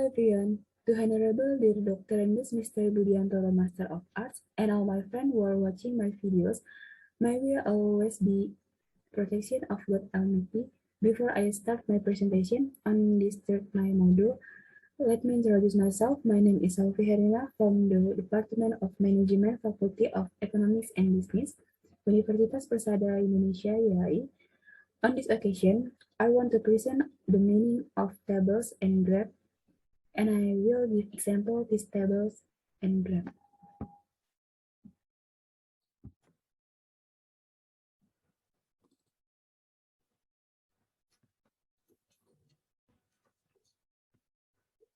everyone, to Honorable Dear Dr. and Miss Mr. Budiantoro, Master of Arts, and all my friends who are watching my videos, may will always be protection of God Almighty. Before I start my presentation on this third my module, let me introduce myself. My name is SelviHerlina from the Department of Manajemen, Fakulty of Economics and Business, Universitas Persada Indonesia, YAI. On this occasion, I want to present the meaning of tables and graphs, and I will give example of these tables and graphs.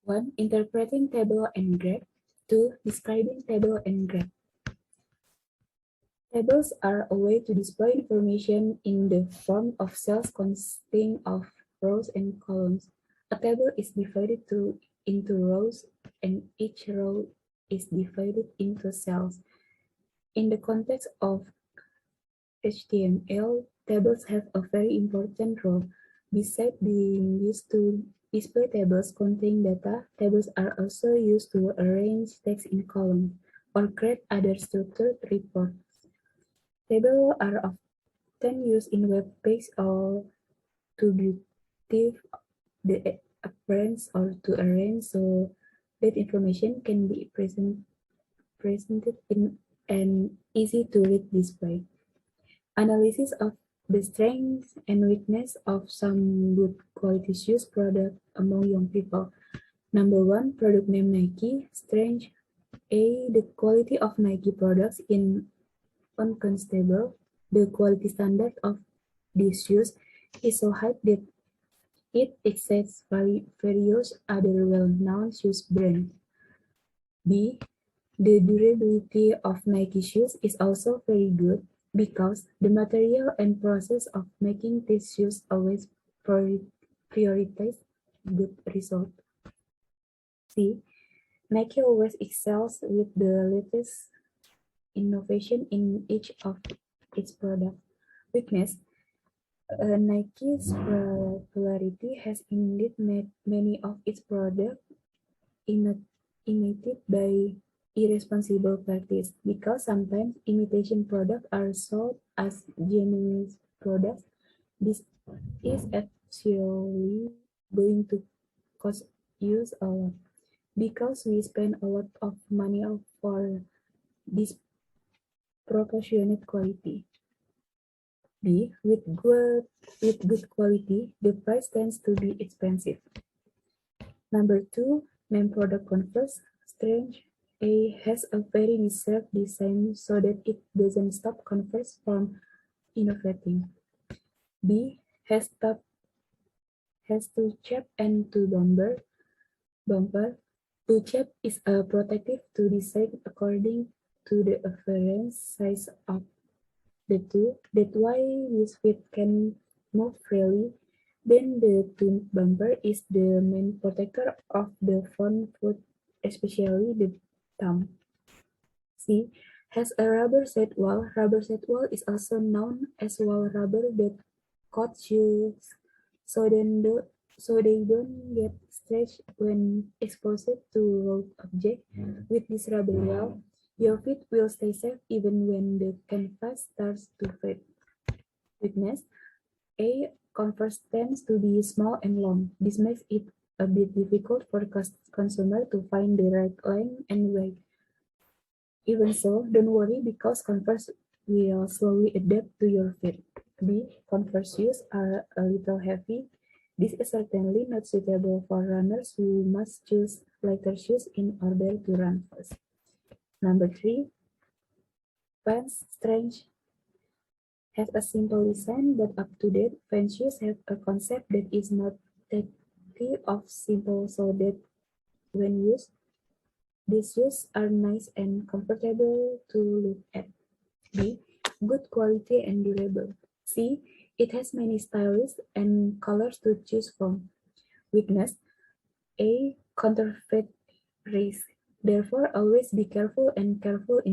One, interpreting table and graph. Two, describing table and graph. Tables are a way to display information in the form of cells consisting of rows and columns. A table is divided into rows, and each row is divided into cells. In the context of HTML, tables have a very important role. Besides being used to display tables containing data, tables are also used to arrange text in columns or create other structured reports. Tables are often used in web pages or to beautify the appearance or to arrange so that information can be presented in an easy-to-read display. Analysis of the strengths and weakness of some good quality shoes product among young people. Number one, product name Nike. Strength. A. The quality of Nike products in uncontestable. The quality standard of these shoes is so high that it exceeds various other well-known shoes brands. B. The durability of Nike shoes is also very good because the material and process of making these shoes always prioritize good result. C. Nike always excels with the latest innovation in each of its products. Weakness. Nike's popularity has indeed made many of its products imitated by irresponsible practice because sometimes imitation products are sold as genuine products. This is actually going to cost you a lot because we spend a lot of money for disproportionate quality. B. With good quality, the price tends to be expensive. Number two, name product confers. Strange. A has a very reserved design so that it doesn't stop Converse from innovating. B has two chap and two bumper. Two chap is a protective to design according to the apparent size of the two. That's why this feet can move freely. Then the two bumper is the main protector of the front foot, especially the thumb. C has a rubber sidewall. Rubber sidewall is also known as wall rubber that coat shoes so they don't get stretched when exposed to road objects. With this rubber wall, your feet will stay safe even when the canvas starts to fade. Weakness. A. Converse tends to be small and long. This makes it a bit difficult for consumer to find the right length and weight. Even so, don't worry because Converse will slowly adapt to your feet. B. Converse shoes are a little heavy. This is certainly not suitable for runners who must choose lighter shoes in order to run fast. Number three, Vans Strange have a simple design but up to date. Vans shoes have a concept that is not tacky of simple so that when used, these shoes are nice and comfortable to look at. B. Good quality and durable. C. It has many styles and colors to choose from. Weakness. A. Counterfeit risk. Therefore, always be careful in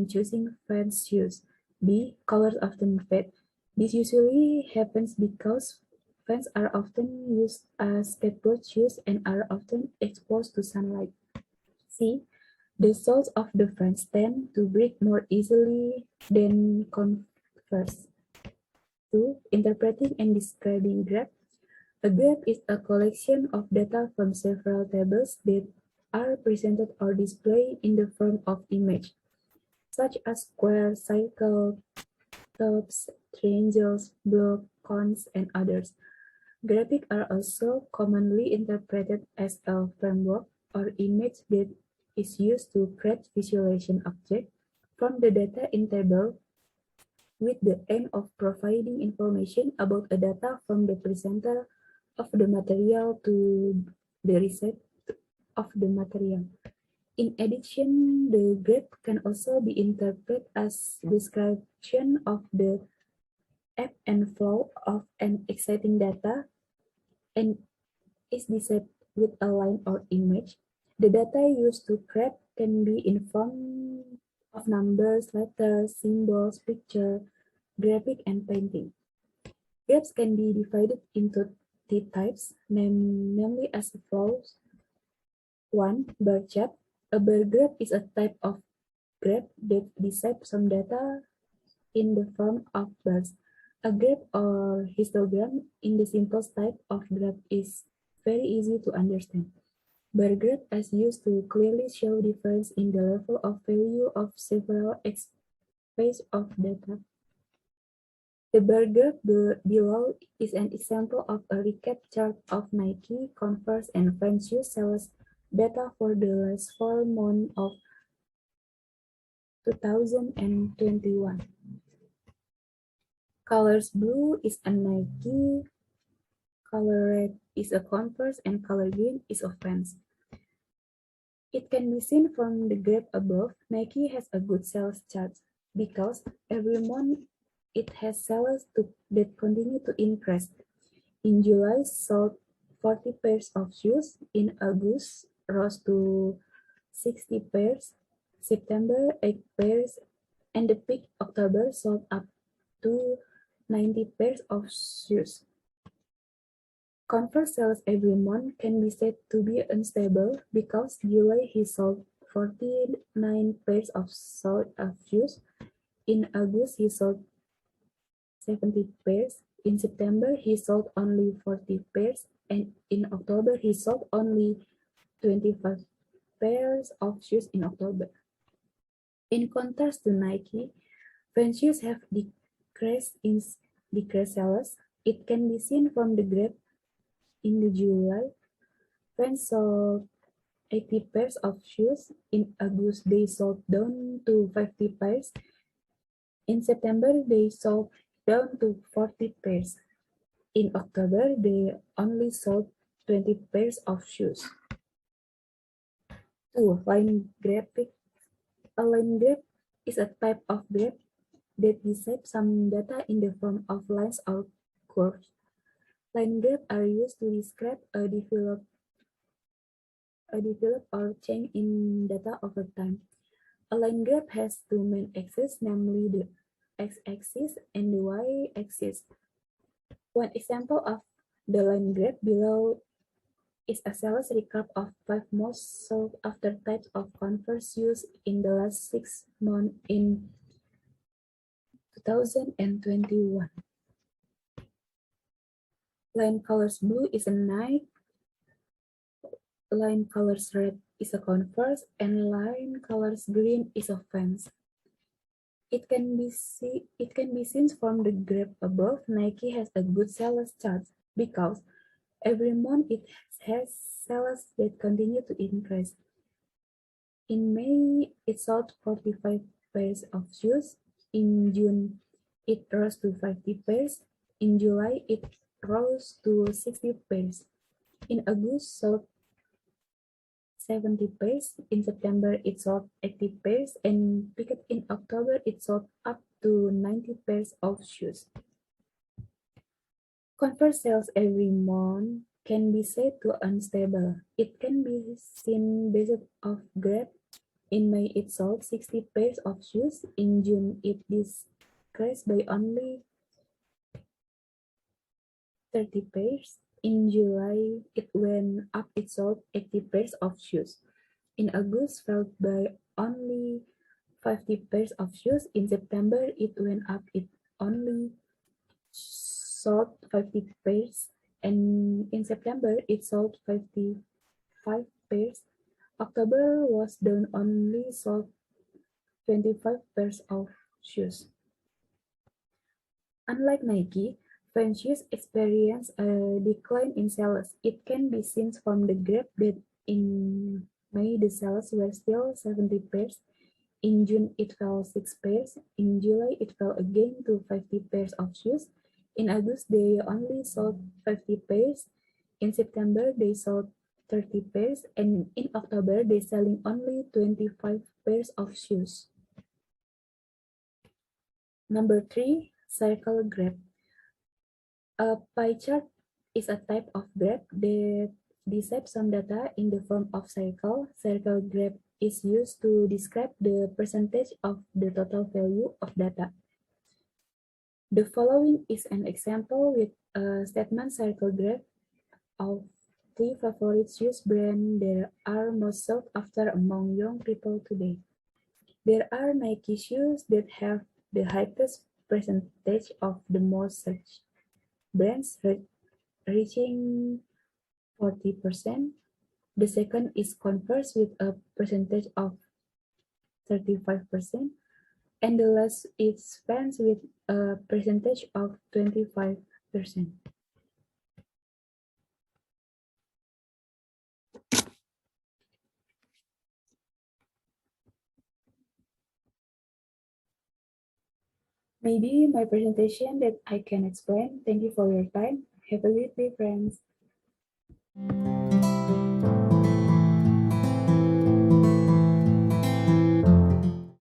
choosing Vans shoes. B. Colors often fade. This usually happens because Fans are often used as skateboard shoes and are often exposed to sunlight. C. The soles of the fans tend to break more easily than Converse. 2. Interpreting and describing graph. A graph is a collection of data from several tables that are presented or displayed in the form of image, such as square, circle, tubes, triangles, block, cones, and others. Graphics are also commonly interpreted as a framework or image that is used to create visualization objects from the data in table with the aim of providing information about a data from the presenter of the material to the receipt of the material. In addition, the graph can also be interpreted as description of the ebb and flow of an exciting data and is displayed with a line or image. The data used to graph can be in form of numbers, letters, symbols, picture, graphic, and painting. Graphs can be divided into three types, namely as follows. 1. Bar chart. A bar graph is a type of graph that describes some data in the form of bars. A graph or histogram in the simplest type of graph is very easy to understand. Bar graph is used to clearly show difference in the level of value of several space of data. The bar graph below is an example of a recap chart of Nike, Converse, and Vans shoe sales data for the last 4 months of 2021. Colors blue is a Nike, color red is a Converse, and color green is a Vans. It can be seen from the graph above, Nike has a good sales chart because every month it has sales that continue to increase. In July, sold 40 pairs of shoes. In August, rose to 60 pairs. September, 8 pairs. And the peak October sold up to 90 pairs of shoes. Converse sales every month can be said to be unstable because July he sold 49 pairs of shoes. In August, he sold 70 pairs. In September, he sold only 40 pairs. And in October, he sold only 25 pairs of shoes in October. In contrast to Nike, Vans shoes have decreased sales. It can be seen from the graph in the July. Vans sold 80 pairs of shoes. In August, they sold down to 50 pairs. In September, they sold down to 40 pairs. In October, they only sold 20 pairs of shoes. 2. Line graphic. A line graph is a type of graph that describes some data in the form of lines or curves. Line graphs are used to describe a develop or change in data over time. A line graph has two main axes, namely the x-axis and the y-axis. One example of the line graph below is a sales recap of 5 most sought after types of Converse used in the last 6 months in 2021. Line colors blue is a Nike, line colors red is a Converse, and line colors green is a Vans. It can be seen from the graph above. Nike has a good sales chart because every month it has sales that continue to increase. In May, it sold 45 pairs of shoes. In June, it rose to 50 pairs. In July, it rose to 60 pairs. In August, sold 70 pairs. In September, it sold 80 pairs. And in October, it sold up to 90 pairs of shoes. Converse sales every month can be said to unstable. It can be seen based off graph. In May, it sold 60 pairs of shoes. In June, it decreased by only 30 pairs. In July, it went up, it sold 80 pairs of shoes. In August, fell by only 50 pairs of shoes. In September, it went up, it only sold 50 pairs. And in September, it sold 55 pairs. October was down, only sold 25 pairs of shoes. Unlike Nike, Vans shoes experienced a decline in sales. It can be seen from the graph that in May the sales were still 70 pairs. In June it fell 6 pairs. In July it fell again to 50 pairs of shoes. In August they only sold 50 pairs. In September they sold 30 pairs. And in October they selling only 25 pairs of shoes. Number 3, circle graph. A pie chart is a type of graph that describes some data in the form of circle. Circle graph is used to describe the percentage of the total value of data. The following is an example with a statement circle graph of 3 favorite shoes brands that are most sought after among young people today. There are Nike shoes that have the highest percentage of the most searched brands, reaching 40%. The second is Converse with a percentage of 35%. And the last is Vans with a percentage of 25%. Maybe my presentation that I can explain. Thank you for your time. Have a good day, friends.